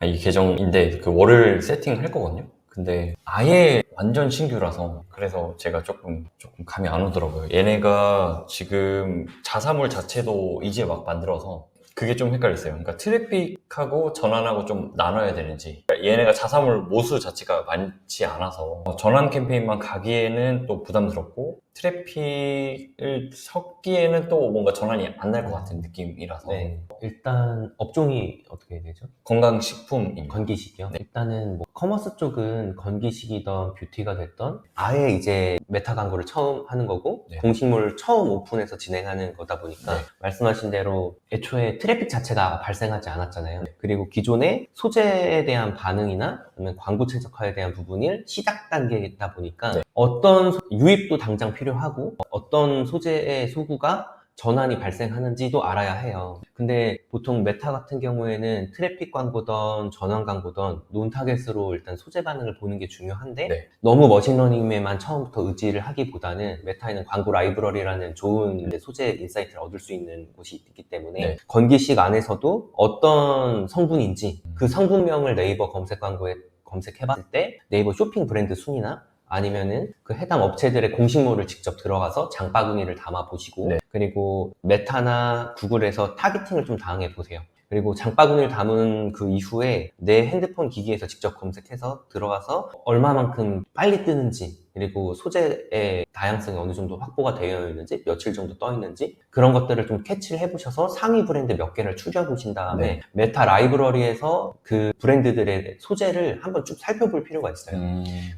이 계정인데 그 월을 세팅할 거거든요. 근데 아예 완전 신규라서 그래서 제가 조금 감이 안 오더라고요. 얘네가 지금 자사몰 자체도 이제 막 만들어서 그게 좀 헷갈렸어요. 그러니까 트래픽하고 전환하고 좀 나눠야 되는지. 그러니까 얘네가 자사몰 모수 자체가 많지 않아서 전환 캠페인만 가기에는 또 부담스럽고 트래픽을 섞기에는 또 뭔가 전환이 안 날 것 같은 느낌이라서. 네. 일단 업종이 어떻게 되죠? 건강식품입니다. 건기식이요? 네. 일단은 뭐 커머스 쪽은 건기식이던 뷰티가 됐던 아예 이제 메타 광고를 처음 하는 거고 네. 공식몰을 처음 오픈해서 진행하는 거다 보니까 네. 말씀하신 대로 애초에 트래픽 자체가 발생하지 않았잖아요. 그리고 기존의 소재에 대한 반응이나 아니면 광고 최적화에 대한 부분이 시작 단계이다 보니까 네. 어떤 유입도 당장 필요하고 어떤 소재의 소구가 전환이 발생하는지도 알아야 해요. 근데 보통 메타 같은 경우에는 트래픽 광고든 전환 광고든 논 타겟으로 일단 소재 반응을 보는 게 중요한데 네. 너무 머신러닝에만 처음부터 의지를 하기보다는 메타에는 광고 라이브러리라는 좋은 소재 인사이트를 얻을 수 있는 곳이 있기 때문에 네. 건기식 안에서도 어떤 성분인지 그 성분명을 네이버 검색 광고에 검색해봤을 때 네이버 쇼핑 브랜드 순위나 아니면은 그 해당 업체들의 공식몰을 직접 들어가서 장바구니를 담아 보시고 네. 그리고 메타나 구글에서 타겟팅을 좀 당해 보세요. 그리고 장바구니를 담은 그 이후에 내 핸드폰 기기에서 직접 검색해서 들어가서 얼마만큼 빨리 뜨는지 그리고 소재의 다양성이 어느 정도 확보가 되어 있는지 며칠 정도 떠 있는지 그런 것들을 좀 캐치를 해보셔서 상위 브랜드 몇 개를 추려보신 다음에 네. 메타 라이브러리에서 그 브랜드들의 소재를 한번 쭉 살펴볼 필요가 있어요.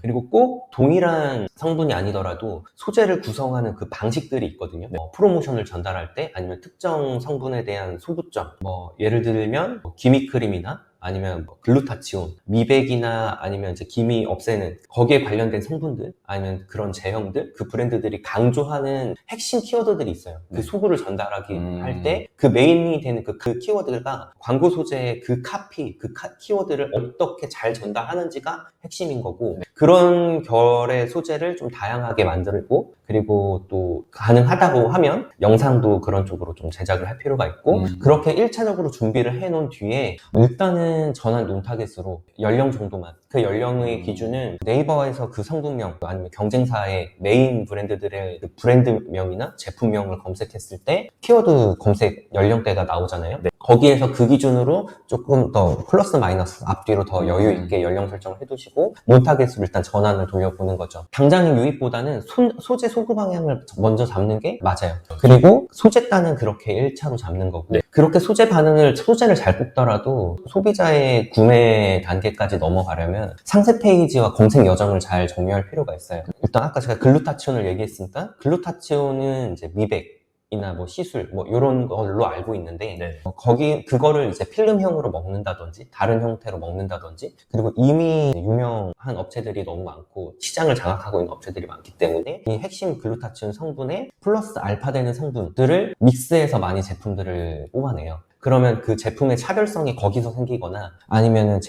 그리고 꼭 동일한 성분이 아니더라도 소재를 구성하는 그 방식들이 있거든요. 프로모션을 전달할 때 아니면 특정 성분에 대한 소구점 예를 들면 기미크림이나 아니면 글루타치온, 미백이나 아니면 이제 기미 없애는 거기에 관련된 성분들 아니면 그런 제형들 그 브랜드들이 강조하는 핵심 키워드들이 있어요. 그 네. 소구를 전달하기 할 때 그 메인이 되는 그 키워드가 광고 소재의 그 카피, 그 키워드를 어떻게 잘 전달하는지가 핵심인 거고 네. 그런 결의 소재를 좀 다양하게 만들고 그리고 또 가능하다고 하면 영상도 그런 쪽으로 좀 제작을 할 필요가 있고 그렇게 1차적으로 준비를 해놓은 뒤에 일단은 전환 논 타겟으로 연령 정도만 그 연령의 기준은 네이버에서 그 성분명 아니면 경쟁사의 메인 브랜드들의 그 브랜드명이나 제품명을 검색했을 때 키워드 검색 연령대가 나오잖아요. 네. 거기에서 그 기준으로 조금 더 플러스 마이너스 앞뒤로 더 여유 있게 연령 설정을 해두시고 논 타겟으로 일단 전환을 돌려보는 거죠. 당장의 유입보다는 소재 소구 방향을 먼저 잡는 게 맞아요. 그리고 소재 단은 그렇게 1차로 잡는 거고 네. 그렇게 소재를 잘 뽑더라도 소비자의 구매 단계까지 넘어가려면 상세 페이지와 검색 여정을 잘 정리할 필요가 있어요. 일단 아까 제가 글루타치온을 얘기했으니까 글루타치온은 이제 미백 이나 시술 이런 걸로 알고 있는데 네. 그거를 이제 필름형으로 먹는다든지 다른 형태로 먹는다든지 그리고 이미 유명한 업체들이 너무 많고 시장을 장악하고 있는 업체들이 많기 때문에 이 핵심 글루타치온 성분에 플러스 알파 되는 성분들을 믹스해서 많이 제품들을 뽑아내요. 그러면 그 제품의 차별성이 거기서 생기거나 아니면은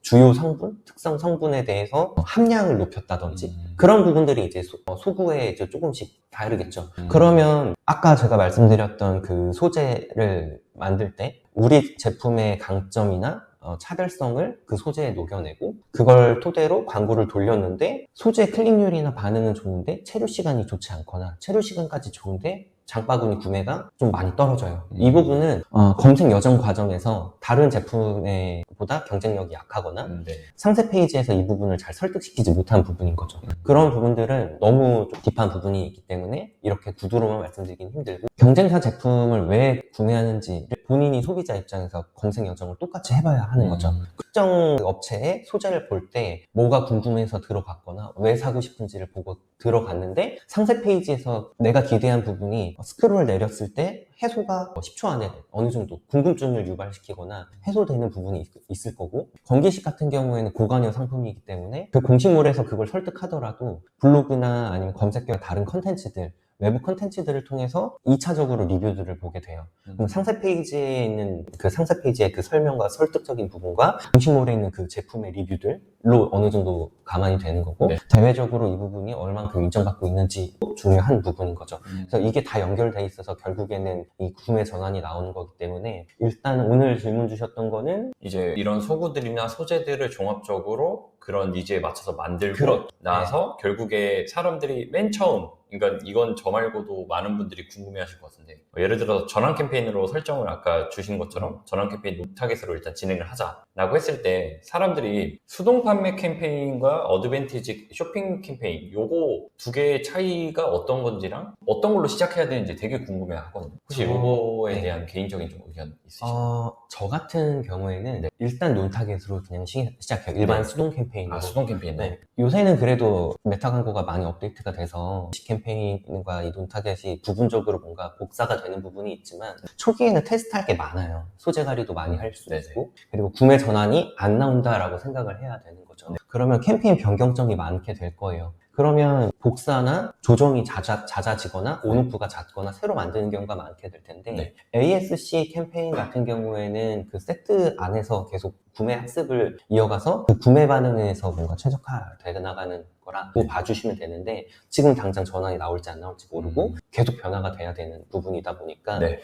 주요 성분, 특성 성분에 대해서 함량을 높였다든지 그런 부분들이 이제 소구에 이제 조금씩 다르겠죠. 그러면 아까 제가 말씀드렸던 그 소재를 만들 때 우리 제품의 강점이나 차별성을 그 소재에 녹여내고 그걸 토대로 광고를 돌렸는데 소재 클릭률이나 반응은 좋은데 체류 시간이 좋지 않거나 체류 시간까지 좋은데 장바구니 구매가 좀 많이 떨어져요. 이 부분은 검색 여정 과정에서 다른 제품에 보다 경쟁력이 약하거나 네. 상세 페이지에서 이 부분을 잘 설득시키지 못한 부분인 거죠. 그런 부분들은 너무 좀 딥한 부분이 있기 때문에 이렇게 구두로만 말씀드리긴 힘들고 경쟁사 제품을 왜 구매하는지 본인이 소비자 입장에서 검색 여정을 똑같이 해봐야 하는 거죠. 특정 업체의 소재를 볼 때 뭐가 궁금해서 들어갔거나 왜 사고 싶은지를 보고 들어갔는데 상세 페이지에서 내가 기대한 부분이 스크롤을 내렸을 때 해소가 10초 안에 어느 정도 궁금증을 유발시키거나 해소되는 부분이 있을 거고 건기식 같은 경우에는 고관여 상품이기 때문에 그 공식몰에서 그걸 설득하더라도 블로그나 아니면 검색기와 다른 컨텐츠들 외부 컨텐츠들을 통해서 2차적으로 리뷰들을 보게 돼요. 그럼 상세 페이지에 있는 그 상세 페이지의 그 설명과 설득적인 부분과 중심몰에 있는 그 제품의 리뷰들로 어느 정도 감안이 되는 거고 네. 대외적으로 이 부분이 얼만큼 인정받고 있는지 중요한 부분인 거죠. 그래서 이게 다 연결돼 있어서 결국에는 이 구매 전환이 나오는 거기 때문에 일단 오늘 질문 주셨던 거는 이제 이런 소구들이나 소재들을 종합적으로 그런 니즈에 맞춰서 만들고 그렇- 나서 결국에 사람들이 맨 처음, 그러니까 이건 저 말고도 많은 분들이 궁금해하실 것 같은데 예를 들어서 전환 캠페인으로 설정을 아까 주신 것처럼 전환 캠페인 노 타겟으로 일단 진행을 하자라고 했을 때 사람들이 수동 판매 캠페인과 어드밴티지 쇼핑 캠페인 요거 두 개의 차이가 어떤 건지랑 어떤 걸로 시작해야 되는지 되게 궁금해 하거든요. 혹시 요거에 네. 대한 개인적인 좀 의견 있으신가요? 저 같은 경우에는 일단 논타겟으로 그냥 시작해요. 일반 네. 수동 캠페인으로. 수동 캠페인. 네. 요새는 그래도 메타 광고가 많이 업데이트가 돼서 캠페인과 이 논타겟이 부분적으로 뭔가 복사가 되는 부분이 있지만 초기에는 테스트할 게 많아요. 소재 관리도 많이 할 수 네네. 있고 그리고 구매 전환이 안 나온다라고 생각을 해야 되는 거죠. 그러면 캠페인 변경점이 많게 될 거예요. 그러면 복사나 조정이 잦아지거나 온오프가 잦거나 새로 만드는 경우가 많게 될 텐데 네. ASC 캠페인 같은 경우에는 그 세트 안에서 계속 구매 학습을 이어가서 그 구매 반응에서 뭔가 최적화되어 나가는 거라고 봐주시면 되는데 지금 당장 전환이 나올지 안 나올지 모르고 계속 변화가 돼야 되는 부분이다 보니까 네.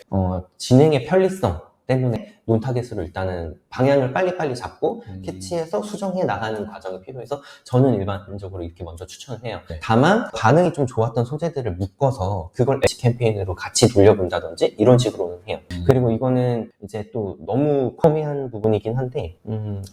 진행의 편리성 때문에 논타겟으로 일단은 방향을 빨리빨리 잡고 캐치해서 수정해 나가는 과정이 필요해서 저는 일반적으로 이렇게 먼저 추천을 해요. 네. 다만 반응이 좀 좋았던 소재들을 묶어서 그걸 애쉬 캠페인으로 같이 돌려본다든지 이런 식으로는 해요. 그리고 이거는 이제 또 너무 커미한 부분이긴 한데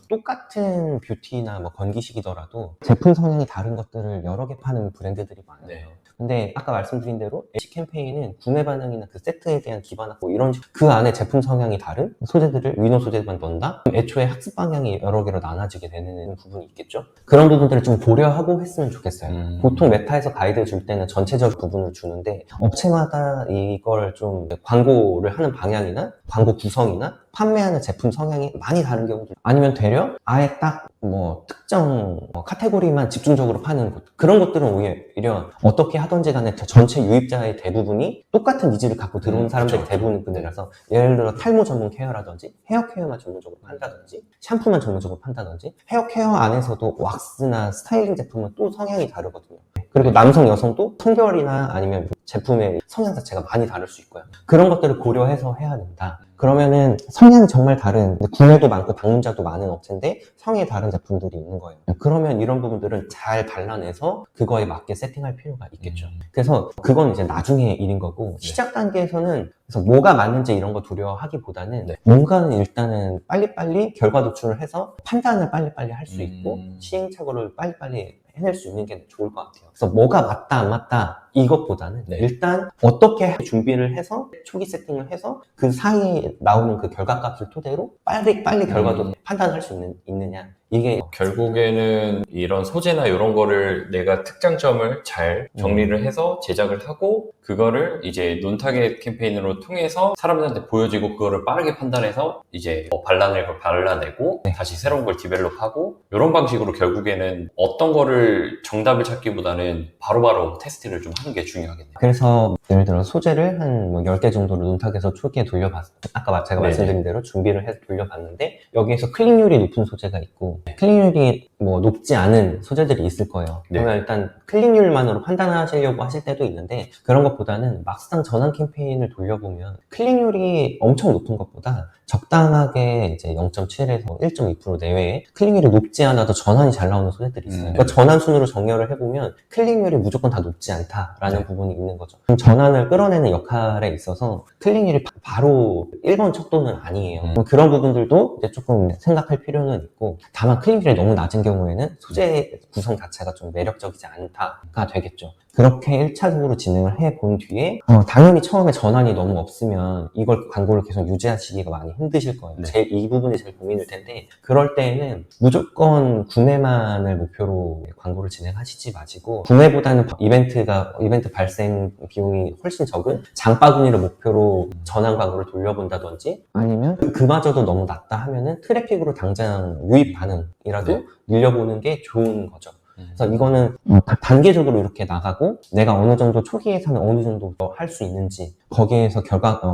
똑같은 뷰티나 뭐 건기식이더라도 제품 성향이 다른 것들을 여러 개 파는 브랜드들이 많아요. 네. 근데 아까 말씀드린 대로 애쉬 캠페인은 구매 반응이나 그 세트에 대한 기반하고 이런 그 안에 제품 성향이 다른 소재들을 위너 소재만 넣는다? 그럼 애초에 학습 방향이 여러 개로 나눠지게 되는 부분이 있겠죠? 그런 부분들을 좀 고려하고 했으면 좋겠어요. 보통 메타에서 가이드 줄 때는 전체적 부분을 주는데 업체마다 이걸 좀 광고를 하는 방향이나 광고 구성이나 판매하는 제품 성향이 많이 다른 경우도 아니면 되려 아예 딱 뭐 특정 카테고리만 집중적으로 파는 곳 그런 것들은 오히려 어떻게 하던지 간에 전체 유입자의 대부분이 똑같은 니즈를 갖고 들어온 사람들이 그쵸. 대부분인 분들이라서 예를 들어 탈모 전문 케어라든지 헤어 케어만 전문적으로 판다든지 샴푸만 전문적으로 판다든지 헤어 케어 안에서도 왁스나 스타일링 제품은 또 성향이 다르거든요. 그리고 남성, 여성도 성별이나 아니면 제품의 성향 자체가 많이 다를 수 있고요. 그런 것들을 고려해서 해야 된다. 그러면은 성향이 정말 다른 구매도 많고 방문자도 많은 업체인데 성이 다른 제품들이 있는 거예요. 그러면 이런 부분들은 잘 발라내서 그거에 맞게 세팅할 필요가 있겠죠. 그래서 그건 이제 나중에 일인 거고 시작 단계에서는 그래서 뭐가 맞는지 이런 거 두려워하기보다는 뭔가는 일단은 빨리빨리 결과 도출을 해서 판단을 빨리빨리 할 수 있고 시행착오를 빨리빨리 해낼 수 있는 게 좋을 것 같아요. 그래서 뭐가 맞다 안 맞다 이것보다는 일단 어떻게 준비를 해서 초기 세팅을 해서 그 사이에 나오는 그 결과값을 토대로 빨리 결과도 판단할 수 있느냐 이게 결국에는 이런 소재나 이런 거를 내가 특장점을 잘 정리를 해서 제작을 하고 그거를 이제 논타겟 캠페인으로 통해서 사람들한테 보여지고 그거를 빠르게 판단해서 이제 발라낼 걸 발라내고 다시 새로운 걸 디벨롭하고 이런 방식으로 결국에는 어떤 거를 정답을 찾기보다는 바로바로 테스트를 좀 하는 게 중요하겠네요. 그래서 예를 들어 소재를 한 뭐 10개 정도로 논탁해서 초기에 돌려봤어요. 아까 제가 말씀드린 대로 준비를 해서 돌려봤는데 여기에서 클릭률이 높은 소재가 있고 클릭률이 뭐 높지 않은 소재들이 있을 거예요. 그러면 일단 클릭률만으로 판단하시려고 하실 때도 있는데 그런 것보다는 막상 전환 캠페인을 돌려보면 클릭률이 엄청 높은 것보다 적당하게 이제 0.7에서 1.2% 내외에 클릭률이 높지 않아도 전환이 잘 나오는 소재들이 있어요. 그러니까 전환 순으로 정렬을 해보면 클릭률이 무조건 다 높지 않다라는 부분이 있는 거죠. 그럼 전환을 끌어내는 역할에 있어서 클릭률이 바로 1번 척도는 아니에요. 그런 부분들도 이제 조금 생각할 필요는 있고 다만 클릭률이 너무 낮은 경우에는 소재 구성 자체가 좀 매력적이지 않다가 되겠죠. 그렇게 1차적으로 진행을 해본 뒤에 당연히 처음에 전환이 너무 없으면 이걸 광고를 계속 유지하시기가 많이 힘드실 거예요. 이 부분이 제일 고민일 텐데 그럴 때에는 무조건 구매만을 목표로 광고를 진행하시지 마시고 구매보다는 이벤트 발생 비용이 훨씬 적은 장바구니를 목표로 전환 광고를 돌려본다든지 아니면 그마저도 너무 낮다 하면은 트래픽으로 당장 유입 반응이라도 늘려보는 게 좋은 거죠. 그래서 이거는 단계적으로 이렇게 나가고 내가 어느 정도 초기 예산을 어느 정도 할 수 있는지 거기에서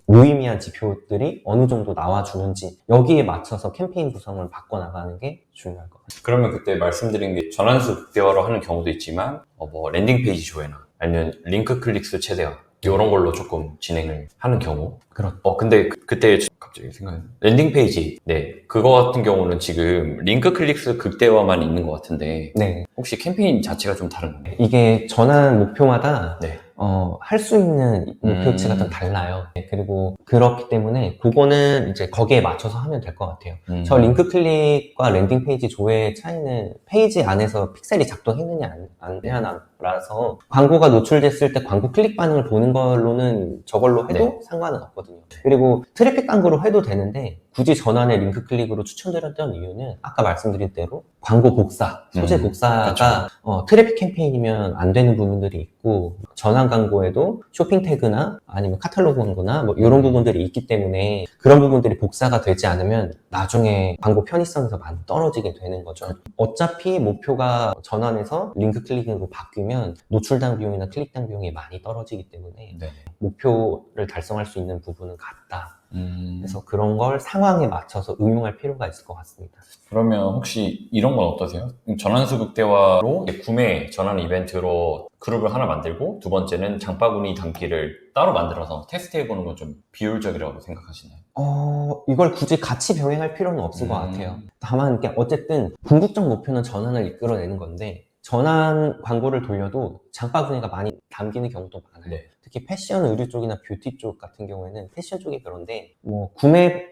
무의미한 지표들이 어느 정도 나와주는지 여기에 맞춰서 캠페인 구성을 바꿔나가는 게 중요할 것 같아요. 그러면 그때 말씀드린 게 전환수 극대화로 하는 경우도 있지만 뭐 랜딩 페이지 조회나 아니면 링크 클릭수 최대화 이런 걸로 조금 진행을 하는 경우. 그렇죠. 근데 그때 갑자기 생각나요. 랜딩 페이지. 네. 그거 같은 경우는 지금 링크 클릭수 극대화만 있는 것 같은데 네. 혹시 캠페인 자체가 좀 다른가요? 이게 전환 목표마다 네. 할 수 있는 목표치가 좀 달라요. 네, 그리고 그렇기 때문에 그거는 이제 거기에 맞춰서 하면 될 것 같아요. 저 링크 클릭과 랜딩 페이지 조회의 차이는 페이지 안에서 픽셀이 작동했느냐 안 되냐라서 광고가 노출됐을 때 광고 클릭 반응을 보는 걸로는 저걸로 해도 상관은 없거든요. 그리고 트래픽 광고로 해도 되는데 굳이 전환에 링크 클릭으로 추천드렸던 이유는 아까 말씀드린 대로 광고 복사, 소재 복사가 트래픽 캠페인이면 안 되는 부분들이 있고 전환 광고에도 쇼핑 태그나 아니면 카탈로그 광고나 뭐 이런 부분들이 있기 때문에 그런 부분들이 복사가 되지 않으면 나중에 광고 편의성에서 많이 떨어지게 되는 거죠. 어차피 목표가 전환해서 링크 클릭으로 바뀌면 노출당 비용이나 클릭당 비용이 많이 떨어지기 때문에 네. 목표를 달성할 수 있는 부분은 같다. 그래서 그런 걸 상황에 맞춰서 응용할 필요가 있을 것 같습니다. 그러면 혹시 이런 건 어떠세요? 전환수 극대화로 구매 전환 이벤트로 그룹을 하나 만들고 두 번째는 장바구니 담기를 따로 만들어서 테스트해보는 건 좀 비효율적이라고 생각하시나요? 이걸 굳이 같이 병행할 필요는 없을 것 같아요. 다만 이게 어쨌든 궁극적 목표는 전환을 이끌어내는 건데 전환 광고를 돌려도 장바구니가 많이 담기는 경우도 많아요. 네. 특히 패션, 의류 쪽이나 뷰티 쪽 같은 경우에는 패션 쪽이 그런데 뭐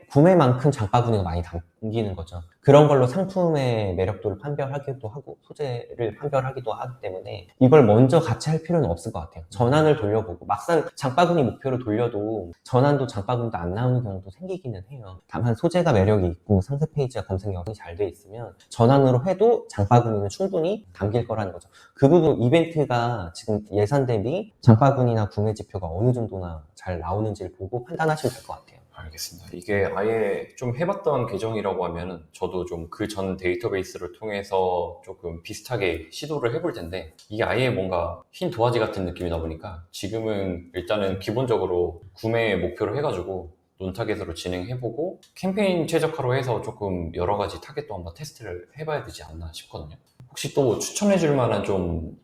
구매만큼 장바구니가 많이 담기는 거죠. 그런 걸로 상품의 매력도를 판별하기도 하고 소재를 판별하기도 하기 때문에 이걸 먼저 같이 할 필요는 없을 것 같아요. 전환을 돌려보고 막상 장바구니 목표로 돌려도 전환도 장바구니도 안 나오는 경우도 생기기는 해요. 다만 소재가 매력이 있고 상세 페이지가 검색력이 잘 돼 있으면 전환으로 해도 장바구니는 충분히 담길 거라는 거죠. 그 부분 이벤트가 지금 예산 대비 장바구니나 구매 지표가 어느 정도나 잘 나오는지를 보고 판단하시면 될 것 같아요. 알겠습니다. 이게 아예 좀 해봤던 계정이라고 하면 저도 좀 그 전 데이터베이스를 통해서 조금 비슷하게 시도를 해볼 텐데 이게 아예 뭔가 흰 도화지 같은 느낌이다 보니까 지금은 일단은 기본적으로 구매 목표로 해가지고 논타겟으로 진행해보고 캠페인 최적화로 해서 조금 여러 가지 타겟도 한번 테스트를 해봐야 되지 않나 싶거든요. 혹시 또 추천해줄 만한 좀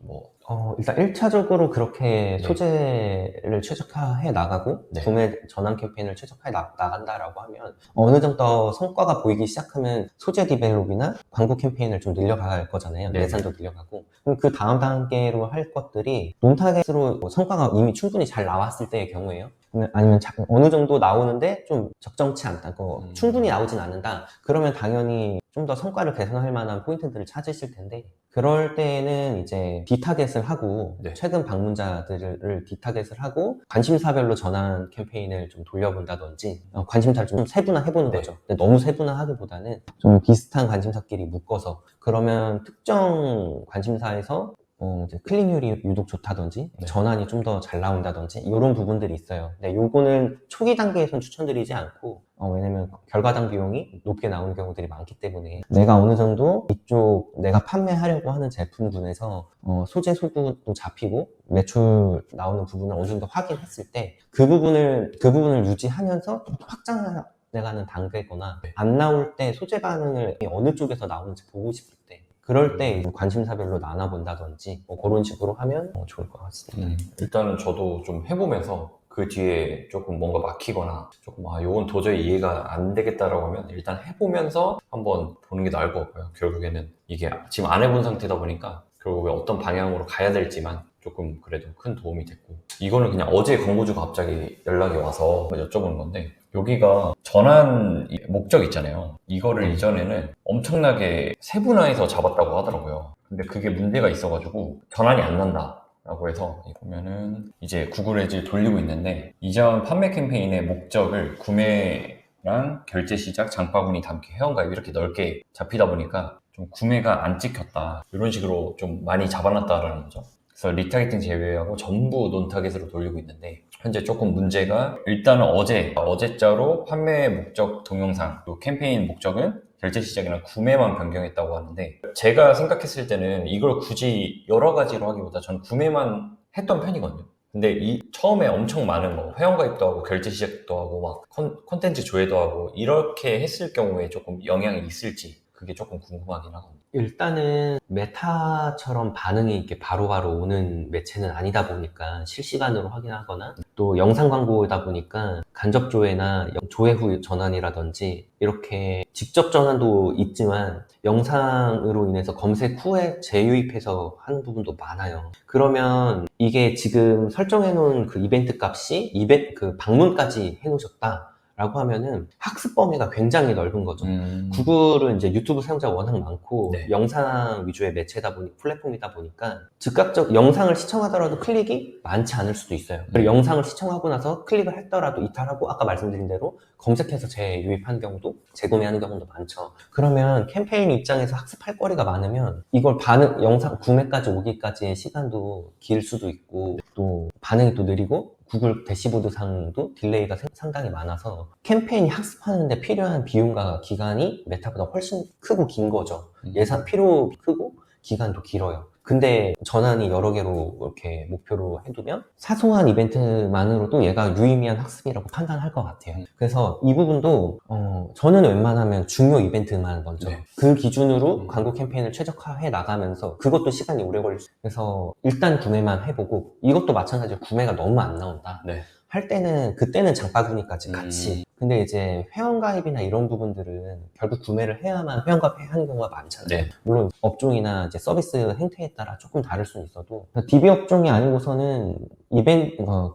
일단 1차적으로 그렇게 네. 소재를 최적화해 나가고 네. 구매 전환 캠페인을 최적화해 나간다라고 하면 어느 정도 성과가 보이기 시작하면 소재 디벨롭이나 광고 캠페인을 좀 늘려갈 거잖아요. 네. 예산도 늘려가고 그럼 그 다음 단계로 할 것들이 논타겟으로 성과가 이미 충분히 잘 나왔을 때의 경우에요. 아니면 어느 정도 나오는데 좀 적정치 않다, 충분히 나오진 않는다. 그러면 당연히 좀 더 성과를 개선할 만한 포인트들을 찾으실 텐데 그럴 때는 이제 디타겟을 하고 네. 최근 방문자들을 디타겟을 하고 관심사별로 전환 캠페인을 좀 돌려본다든지 관심사를 좀 세분화해보는 네. 거죠. 근데 너무 세분화하기보다는 좀 비슷한 관심사끼리 묶어서 그러면 특정 관심사에서 이제 클릭률이 유독 좋다든지 네. 전환이 좀 더 잘 나온다든지 이런 부분들이 있어요. 근데 요거는 초기 단계에선 추천드리지 않고 왜냐면 결과당 비용이 높게 나오는 경우들이 많기 때문에 내가 어느 정도 이쪽 내가 판매하려고 하는 제품군에서 소재 소구도 잡히고 매출 나오는 부분을 어느 정도 확인했을 때 그 부분을 유지하면서 좀 확장해가는 단계거나 안 나올 때 소재 반응을 어느 쪽에서 나오는지 보고 싶을 때 그럴 때 관심사별로 나눠본다든지 그런 식으로 하면 좋을 것 같습니다. 일단은 저도 좀 해보면서 그 뒤에 조금 뭔가 막히거나 조금 이건 도저히 이해가 안 되겠다라고 하면 일단 해보면서 한번 보는 게 나을 것 같고요. 결국에는 이게 지금 안 해본 상태다 보니까 결국에 어떤 방향으로 가야 될지만 조금 그래도 큰 도움이 됐고 이거는 그냥 어제 광고주가 갑자기 연락이 와서 여쭤보는 건데 여기가 전환 목적 있잖아요. 이거를 이전에는 엄청나게 세분화해서 잡았다고 하더라고요. 근데 그게 문제가 있어가지고 전환이 안 난다 라고 해서 보면은 이제 구글 에즈 돌리고 있는데 이전 판매 캠페인의 목적을 구매랑 결제 시작, 장바구니 담기, 회원가입 이렇게 넓게 잡히다 보니까 좀 구매가 안 찍혔다 이런 식으로 좀 많이 잡아놨다라는 거죠. 그래서 리타겟팅 제외하고 전부 논타겟으로 돌리고 있는데 현재 조금 문제가 일단은 어제자로 판매 목적 동영상 또 캠페인 목적은 결제 시작이랑 구매만 변경했다고 하는데 제가 생각했을 때는 이걸 굳이 여러 가지로 하기보다 저는 구매만 했던 편이거든요. 근데 이 처음에 엄청 많은 뭐 회원가입도 하고 결제 시작도 하고 막 콘텐츠 조회도 하고 이렇게 했을 경우에 조금 영향이 있을지 그게 조금 궁금하긴 하거든요. 일단은 메타처럼 반응이 이렇게 바로바로 오는 매체는 아니다 보니까 실시간으로 확인하거나 또 영상 광고다 보니까 간접 조회나 조회 후 전환이라든지 이렇게 직접 전환도 있지만 영상으로 인해서 검색 후에 재유입해서 하는 부분도 많아요. 그러면 이게 지금 설정해 놓은 그 이벤트 값이 그 방문까지 해 놓으셨다 라고 하면은 학습 범위가 굉장히 넓은 거죠. 구글은 이제 유튜브 사용자가 워낙 많고 네. 영상 위주의 매체다 보니 플랫폼이다 보니까 즉각적 영상을 시청하더라도 클릭이 많지 않을 수도 있어요. 그리고 영상을 시청하고 나서 클릭을 했더라도 이탈하고 아까 말씀드린 대로 검색해서 재유입하는 경우도 재구매하는 경우도 많죠. 그러면 캠페인 입장에서 학습할 거리가 많으면 이걸 영상 구매까지 오기까지의 시간도 길 수도 있고 또 반응이 또 느리고 구글 대시보드 상도 딜레이가 상당히 많아서 캠페인이 학습하는데 필요한 비용과 기간이 메타보다 훨씬 크고 긴 거죠. 예산 필요 크고 기간도 길어요. 근데 전환이 여러 개로 이렇게 목표로 해두면 사소한 이벤트만으로도 얘가 유의미한 학습이라고 판단할 것 같아요. 그래서 이 부분도 저는 웬만하면 중요 이벤트만 먼저 네. 그 기준으로 광고 캠페인을 최적화해 나가면서 그것도 시간이 오래 걸릴 수 있어요. 그래서 일단 구매만 해보고 이것도 마찬가지로 구매가 너무 안 나온다. 네. 할 때는 그때는 장바구니까지 같이 근데 이제 회원가입이나 이런 부분들은 결국 구매를 해야만 회원가입하는 경우가 많잖아요. 네. 물론 업종이나 이제 서비스 행태에 따라 조금 다를 수는 있어도 DB 업종이 아니고서는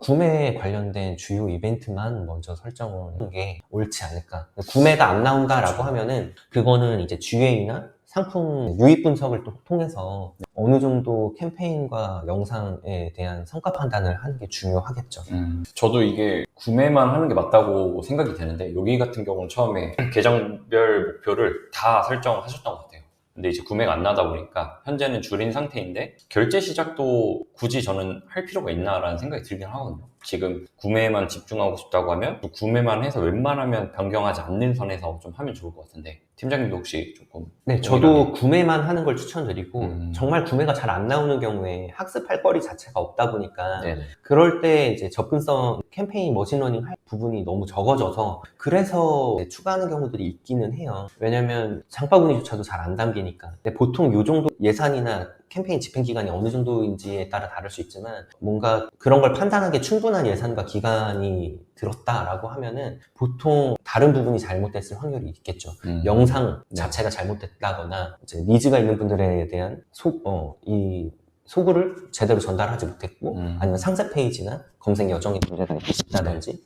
구매에 관련된 주요 이벤트만 먼저 설정을 하는 게 옳지 않을까. 구매가 안 나온다라고 하면은 그거는 이제 GA나 상품 유입 분석을 또 통해서 어느 정도 캠페인과 영상에 대한 성과 판단을 하는 게 중요하겠죠. 저도 이게 구매만 하는 게 맞다고 생각이 되는데 여기 같은 경우는 처음에 계정별 목표를 다 설정하셨던 것 같아요. 근데 이제 구매가 안 나다 보니까 현재는 줄인 상태인데 결제 시작도 굳이 저는 할 필요가 있나라는 생각이 들긴 하거든요. 지금 구매에만 집중하고 싶다고 하면 구매만 해서 웬만하면 변경하지 않는 선에서 좀 하면 좋을 것 같은데 팀장님도 혹시 조금 네, 저도 구매만 하는 걸 추천드리고 정말 구매가 잘 안 나오는 경우에 학습할 거리 자체가 없다 보니까 네네. 그럴 때 이제 접근성 캠페인 머신러닝 할 부분이 너무 적어져서 그래서 추가하는 경우들이 있기는 해요. 왜냐면 장바구니조차도 잘 안 담기니까. 근데 보통 요 정도 예산이나 캠페인 집행 기간이 어느 정도인지에 따라 다를 수 있지만 뭔가 그런 걸 판단하기에 충분한 예산과 기간이 들었다라고 하면은 보통 다른 부분이 잘못됐을 확률이 있겠죠. 영상 자체가 잘못됐다거나 이제 니즈가 있는 분들에 대한 이 소구를 제대로 전달하지 못했고 아니면 상세 페이지나 검색 여정에 문제가 있다든지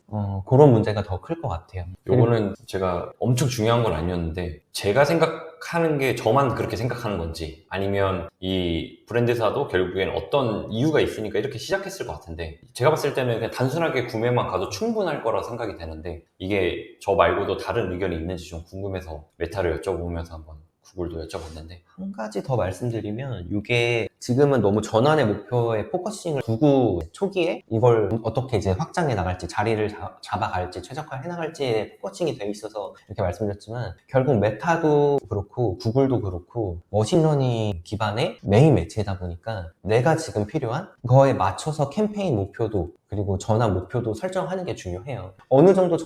그런 문제가 더 클 것 같아요. 요거는 제가 엄청 중요한 건 아니었는데 제가 생각하는 게 저만 그렇게 생각하는 건지 아니면 이 브랜드사도 결국엔 어떤 이유가 있으니까 이렇게 시작했을 것 같은데 제가 봤을 때는 그냥 단순하게 구매만 가도 충분할 거라 생각이 되는데 이게 저 말고도 다른 의견이 있는지 좀 궁금해서 메타를 여쭤보면서 한번 구글도 여쭤봤는데 한 가지 더 말씀드리면 이게 지금은 너무 전환의 목표에 포커싱을 두고 초기에 이걸 어떻게 이제 확장해 나갈지 자리를 잡아갈지 최적화해 나갈지에 포커싱이 되어 있어서 이렇게 말씀드렸지만 결국 메타도 그렇고 구글도 그렇고 머신러닝 기반의 메인 매체이다 보니까 내가 지금 필요한 거에 맞춰서 캠페인 목표도 그리고 전환 목표도 설정하는 게 중요해요. 어느 정도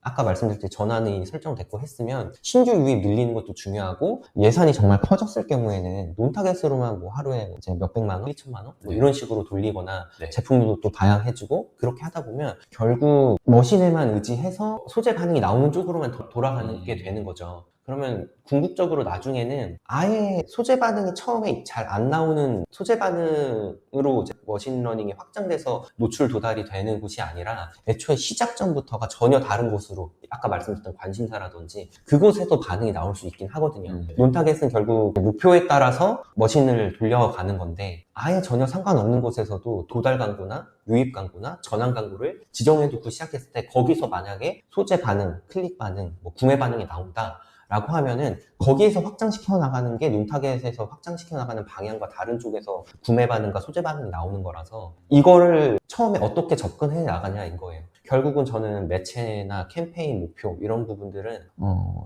아까 말씀드렸듯이 전환이 설정됐고 했으면 신규 유입 늘리는 것도 중요하고 예산이 정말 커졌을 경우에는 논타겟으로만 뭐 하루에 이제 몇백만 원, 1천만 원 뭐 이런 식으로 돌리거나 제품도 또 다양해지고 그렇게 하다 보면 결국 머신에만 의지해서 소재 반응이 나오는 쪽으로만 돌아가는 게 되는 거죠. 그러면 궁극적으로 나중에는 아예 소재 반응이 처음에 잘 안 나오는 소재 반응으로 이제 머신러닝이 확장돼서 노출 도달이 되는 곳이 아니라 애초에 시작전부터가 전혀 다른 곳으로 아까 말씀드렸던 관심사라든지 그곳에도 반응이 나올 수 있긴 하거든요. 논타겟은 결국 목표에 따라서 머신을 돌려가는 건데 아예 전혀 상관없는 곳에서도 도달 광고나 유입 광고나 전환 광고를 지정해두고 시작했을 때 거기서 만약에 소재 반응, 클릭 반응, 뭐 구매 반응이 나온다 라고 하면은 거기에서 확장시켜 나가는 게 룸타겟에서 확장시켜 나가는 방향과 다른 쪽에서 구매 반응과 소재 반응이 나오는 거라서 이거를 처음에 어떻게 접근해 나가냐인 거예요. 결국은 저는 매체나 캠페인 목표 이런 부분들은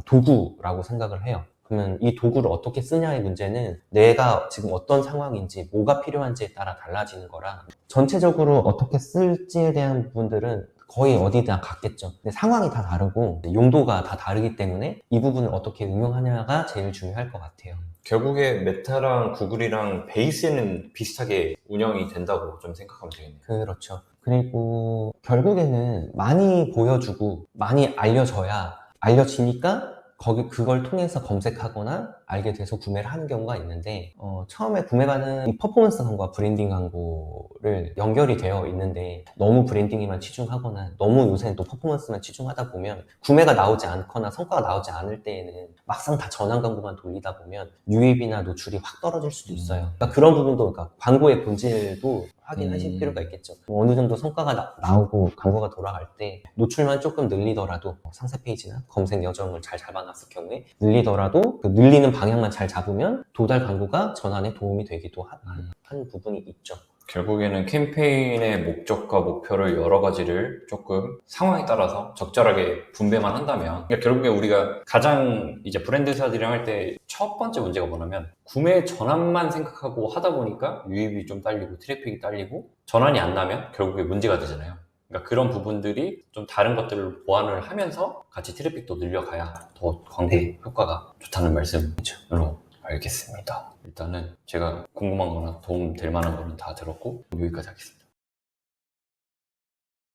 도구라고 생각을 해요. 그러면 이 도구를 어떻게 쓰냐의 문제는 내가 지금 어떤 상황인지 뭐가 필요한지에 따라 달라지는 거라 전체적으로 어떻게 쓸지에 대한 부분들은 거의 어디나 같겠죠. 근데 상황이 다 다르고 용도가 다 다르기 때문에 이 부분을 어떻게 응용하냐가 제일 중요할 것 같아요. 결국에 메타랑 구글이랑 베이스는 비슷하게 운영이 된다고 좀 생각하면 되겠네요. 그렇죠. 그리고 결국에는 많이 보여주고 많이 알려지니까 그걸 통해서 검색하거나 알게 돼서 구매를 하는 경우가 있는데 처음에 구매가는 이 퍼포먼스 광고와 브랜딩 광고를 연결이 되어 있는데 너무 브랜딩에만 치중하거나 너무 요새는 또 퍼포먼스만 치중하다 보면 구매가 나오지 않거나 성과가 나오지 않을 때에는 막상 다 전환 광고만 돌리다 보면 유입이나 노출이 확 떨어질 수도 있어요. 그러니까 그런 부분도 그러니까 광고의 본질도 확인하실 필요가 있겠죠. 어느 정도 성과가 나오고 광고가 돌아갈 때 노출만 조금 늘리더라도 상세 페이지나 검색 여정을 잘 잡아놨을 경우에 늘리더라도 그 늘리는 방향만 잘 잡으면 도달 광고가 전환에 도움이 되기도 한 부분이 있죠. 결국에는 캠페인의 목적과 목표를 여러 가지를 조금 상황에 따라서 적절하게 분배만 한다면, 그러니까 결국에 우리가 가장 이제 브랜드사들이랑 할 때 첫 번째 문제가 뭐냐면 구매 전환만 생각하고 하다 보니까 유입이 좀 딸리고 트래픽이 딸리고 전환이 안 나면 결국에 문제가 되잖아요. 그러니까 그런 부분들이 좀 다른 것들을 보완을 하면서 같이 트래픽도 늘려가야 더 광고 효과가 좋다는 말씀으로 알겠습니다. 일단은 제가 궁금한 거나 도움 될 만한 거는 다 들었고 여기까지 하겠습니다.